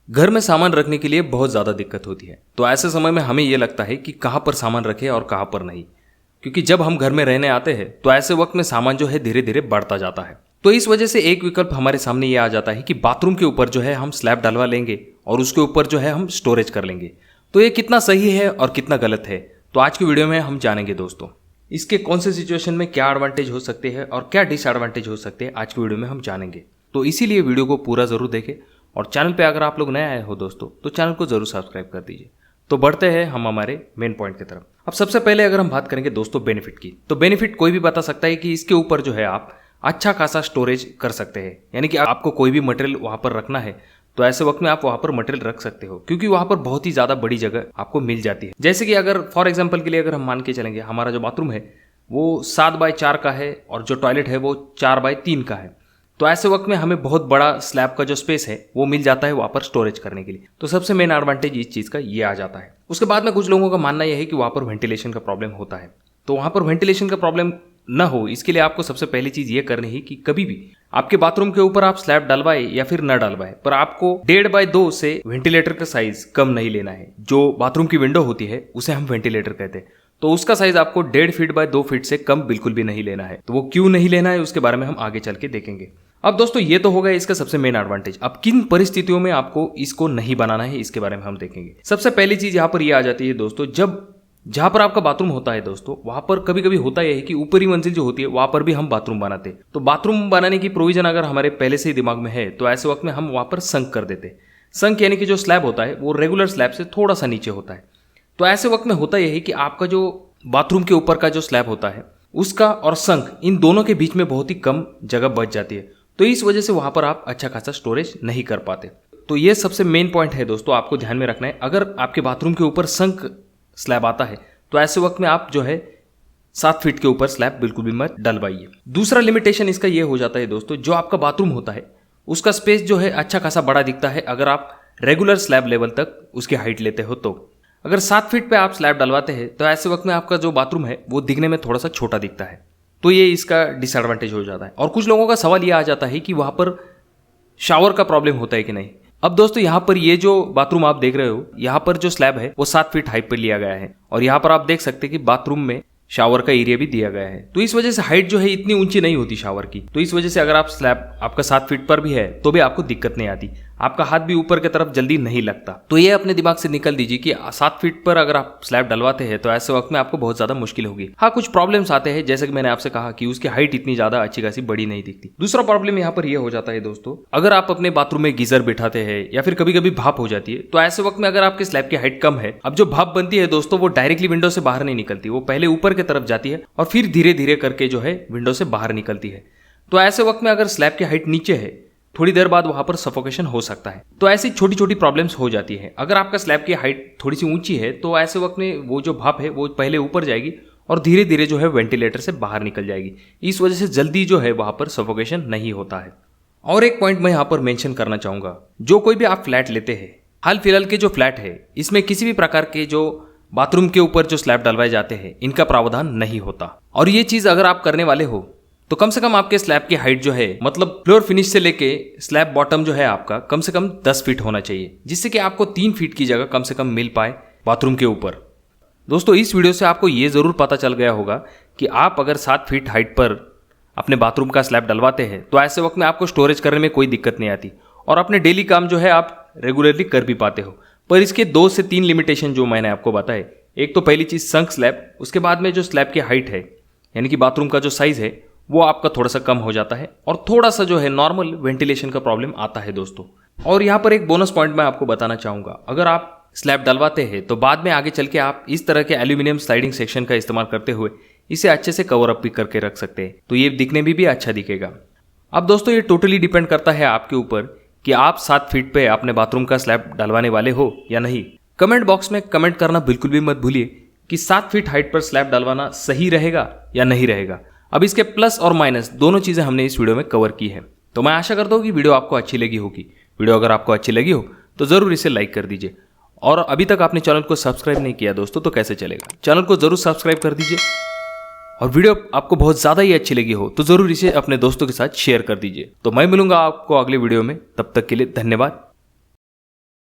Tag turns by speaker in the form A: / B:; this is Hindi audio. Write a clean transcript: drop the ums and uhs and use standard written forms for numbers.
A: घर में सामान रखने के लिए बहुत ज़्यादा दिक्कत होती है। तो ऐसे समय में हमें ये लगता है कि कहाँ पर सामान रखें और कहाँ पर नहीं, क्योंकि जब हम घर में रहने आते हैं तो ऐसे वक्त में सामान जो है धीरे धीरे बढ़ता जाता है। तो इस वजह से एक विकल्प हमारे सामने ये आ जाता है कि बाथरूम के ऊपर जो है हम स्लैब डलवा लेंगे और उसके ऊपर जो है हम स्टोरेज कर लेंगे। तो ये कितना सही है और कितना गलत है, तो आज की वीडियो में हम जानेंगे दोस्तों। इसके कौन से सिचुएशन में क्या एडवांटेज हो सकते हैं और क्या डिसएडवांटेज हो सकते हैं, आज की वीडियो में हम जानेंगे। तो इसीलिए वीडियो को पूरा जरूर देखें और चैनल पे अगर आप लोग नए आए हो दोस्तों तो चैनल को जरूर सब्सक्राइब कर दीजिए। तो बढ़ते हैं हम हमारे मेन पॉइंट की तरफ। अब सबसे पहले अगर हम बात करेंगे दोस्तों बेनिफिट की, तो बेनिफिट कोई भी बता सकता है कि इसके ऊपर जो है आप अच्छा खासा स्टोरेज कर सकते हैं। यानी कि आपको कोई भी मटेरियल वहां पर रखना है तो ऐसे वक्त में आप वहां पर मटेरियल रख सकते हो, क्योंकि वहां पर बहुत ही ज्यादा बड़ी जगह आपको मिल जाती है। जैसे कि अगर फॉर एग्जांपल के लिए अगर हम मान के चलेंगे, हमारा जो बाथरूम है वो 7x4 का है और जो टॉयलेट है वो 4x3 का है, तो ऐसे वक्त में हमें बहुत बड़ा स्लैब का जो स्पेस है वो मिल जाता है वहां पर स्टोरेज करने के लिए। तो सबसे मेन एडवांटेज इस चीज का ये आ जाता है। उसके बाद में कुछ लोगों का मानना यह है कि वहां पर वेंटिलेशन का प्रॉब्लम होता है। तो वहां पर वेंटिलेशन का प्रॉब्लम न हो, इसके लिए आपको सबसे पहली चीज ये करनी है कि कभी भी आपके बाथरूम के ऊपर आप स्लैब डलवाए या फिर न डलवाए, पर आपको 1.5x2 से वेंटिलेटर का साइज कम नहीं लेना है। जो बाथरूम की विंडो होती है उसे हम वेंटिलेटर कहते हैं, तो उसका साइज आपको 1.5 फीट बाय 2 फीट से कम बिल्कुल भी नहीं लेना है। तो वो क्यों नहीं लेना है उसके बारे में हम आगे चल के देखेंगे। अब दोस्तों ये तो होगा इसका सबसे मेन एडवांटेज। अब किन परिस्थितियों में आपको इसको नहीं बनाना है इसके बारे में हम देखेंगे। सबसे पहली चीज यहाँ पर ये आ जाती है दोस्तों, जहां पर आपका बाथरूम होता है दोस्तों, वहां पर कभी कभी होता यह है कि ऊपरी मंजिल जो होती है वहां पर भी हम बाथरूम बनाते हैं। तो बाथरूम बनाने की प्रोविजन अगर हमारे पहले से ही दिमाग में है तो ऐसे वक्त में हम वहां पर संक कर देते हैं। संक यानी कि जो स्लैब होता है वो रेगुलर स्लैब से थोड़ा सा नीचे होता है। तो ऐसे वक्त में होता यह है कि आपका जो बाथरूम के ऊपर का जो स्लैब होता है उसका और संक, इन दोनों के बीच में बहुत ही कम जगह बच जाती है। तो इस वजह से वहां पर आप अच्छा खासा स्टोरेज नहीं कर पाते। तो ये सबसे मेन पॉइंट है दोस्तों, आपको ध्यान में रखना है। अगर आपके बाथरूम के ऊपर संक स्लैब आता है तो ऐसे वक्त में आप जो है 7 फीट के ऊपर स्लैब बिल्कुल भी मत डलवाइए। दूसरा लिमिटेशन इसका ये हो जाता है दोस्तों, जो आपका बाथरूम होता है उसका स्पेस जो है अच्छा खासा बड़ा दिखता है अगर आप रेगुलर स्लैब लेवल तक उसकी हाइट लेते हो। तो अगर 7 फीट पे आप स्लैब डलवाते हैं तो ऐसे वक्त में आपका जो बाथरूम है वो दिखने में थोड़ा सा छोटा दिखता है। तो ये इसका डिसएडवांटेज हो जाता है। और कुछ लोगों का सवाल ये आ जाता है कि वहां पर शावर का प्रॉब्लम होता है कि नहीं। अब दोस्तों यहाँ पर ये जो बाथरूम आप देख रहे हो, यहाँ पर जो स्लैब है वो 7 फीट हाइट पर लिया गया है और यहाँ पर आप देख सकते हैं कि बाथरूम में शावर का एरिया भी दिया गया है। तो इस वजह से हाइट जो है इतनी ऊंची नहीं होती शावर की। तो इस वजह से अगर आप स्लैब आपका 7 फीट पर भी है तो भी आपको दिक्कत नहीं आती, आपका हाथ भी ऊपर की तरफ जल्दी नहीं लगता। तो ये अपने दिमाग से निकल दीजिए कि 7 फीट पर अगर आप स्लैब डलवाते हैं तो ऐसे वक्त में आपको बहुत ज्यादा मुश्किल होगी। हाँ, कुछ प्रॉब्लम्स आते हैं, जैसे कि मैंने आपसे कहा कि उसकी हाइट इतनी ज्यादा अच्छी खासी बड़ी नहीं दिखती। दूसरा प्रॉब्लम यहाँ पर यह हो जाता है दोस्तों, अगर आप अपने बाथरूम में गीजर बिठाते हैं या फिर कभी कभी भाप हो जाती है, तो ऐसे वक्त में अगर आपके स्लैब की हाइट कम है, अब जो भाप बनती है दोस्तों वो डायरेक्टली विंडो से बाहर नहीं निकलती, वो पहले ऊपर की तरफ जाती है और फिर धीरे धीरे करके जो है विंडो से बाहर निकलती है। तो ऐसे वक्त में अगर स्लैब की हाइट नीचे है, थोड़ी देर बाद वहां पर सफोकेशन हो सकता है। तो ऐसी छोटी छोटी प्रॉब्लम्स हो जाती है। अगर आपका स्लैब की हाइट थोड़ी सी ऊंची है तो ऐसे वक्त में वो जो भाप है वो पहले ऊपर जाएगी और धीरे धीरे जो है वेंटिलेटर से बाहर निकल जाएगी। इस वजह से जल्दी जो है वहां पर सफोकेशन नहीं होता है। और एक पॉइंट मैं यहाँ पर मेंशन करना चाहूंगा, जो कोई भी आप फ्लैट लेते हैं, हाल फिलहाल के जो फ्लैट है इसमें किसी भी प्रकार के जो बाथरूम के ऊपर जो स्लैब डलवाए जाते हैं इनका प्रावधान नहीं होता। और ये चीज अगर आप करने वाले हो तो कम से कम आपके स्लैब की हाइट जो है, मतलब फ्लोर फिनिश से लेके स्लैब बॉटम जो है आपका कम से कम 10 फीट होना चाहिए, जिससे कि आपको 3 फीट की जगह कम से कम मिल पाए बाथरूम के ऊपर। दोस्तों इस वीडियो से आपको ये जरूर पता चल गया होगा कि आप अगर 7 फीट हाइट पर अपने बाथरूम का स्लैब डलवाते हैं तो ऐसे वक्त में आपको स्टोरेज करने में कोई दिक्कत नहीं आती और अपने डेली काम जो है आप रेगुलरली कर भी पाते हो। पर इसके 2 से 3 लिमिटेशन जो मैंने आपको बताए, एक तो पहली चीज संक स्लैब, उसके बाद में जो स्लैब की हाइट है यानी कि बाथरूम का जो साइज है वो आपका थोड़ा सा कम हो जाता है और थोड़ा सा जो है नॉर्मल वेंटिलेशन का प्रॉब्लम आता है दोस्तों। और यहाँ पर एक बोनस पॉइंट मैं आपको बताना चाहूंगा, अगर आप स्लैब डलवाते हैं तो बाद में आगे चल के आप इस तरह के एल्यूमिनियम स्लाइडिंग सेक्शन का इस्तेमाल करते हुए इसे अच्छे से कवर अप भी करके रख सकते हैं, तो ये दिखने में भी अच्छा दिखेगा। अब दोस्तों ये टोटली डिपेंड करता है आपके ऊपर कि आप 7 फीट पे अपने बाथरूम का स्लैब डलवाने वाले हो या नहीं। कमेंट बॉक्स में कमेंट करना बिल्कुल भी मत भूलिए कि 7 फीट हाइट पर स्लैब डलवाना सही रहेगा या नहीं रहेगा। अब इसके प्लस और माइनस दोनों चीजें हमने इस वीडियो में कवर की है। तो मैं आशा करता हूँ कि वीडियो आपको अच्छी लगी होगी। वीडियो अगर आपको अच्छी लगी हो तो जरूर इसे लाइक कर दीजिए और अभी तक आपने चैनल को सब्सक्राइब नहीं किया दोस्तों तो कैसे चलेगा, चैनल को जरूर सब्सक्राइब कर दीजिए। और वीडियो आपको बहुत ज्यादा ही अच्छी लगी हो तो जरूर इसे अपने दोस्तों के साथ शेयर कर दीजिए। तो मैं मिलूंगा आपको अगले वीडियो में, तब तक के लिए धन्यवाद।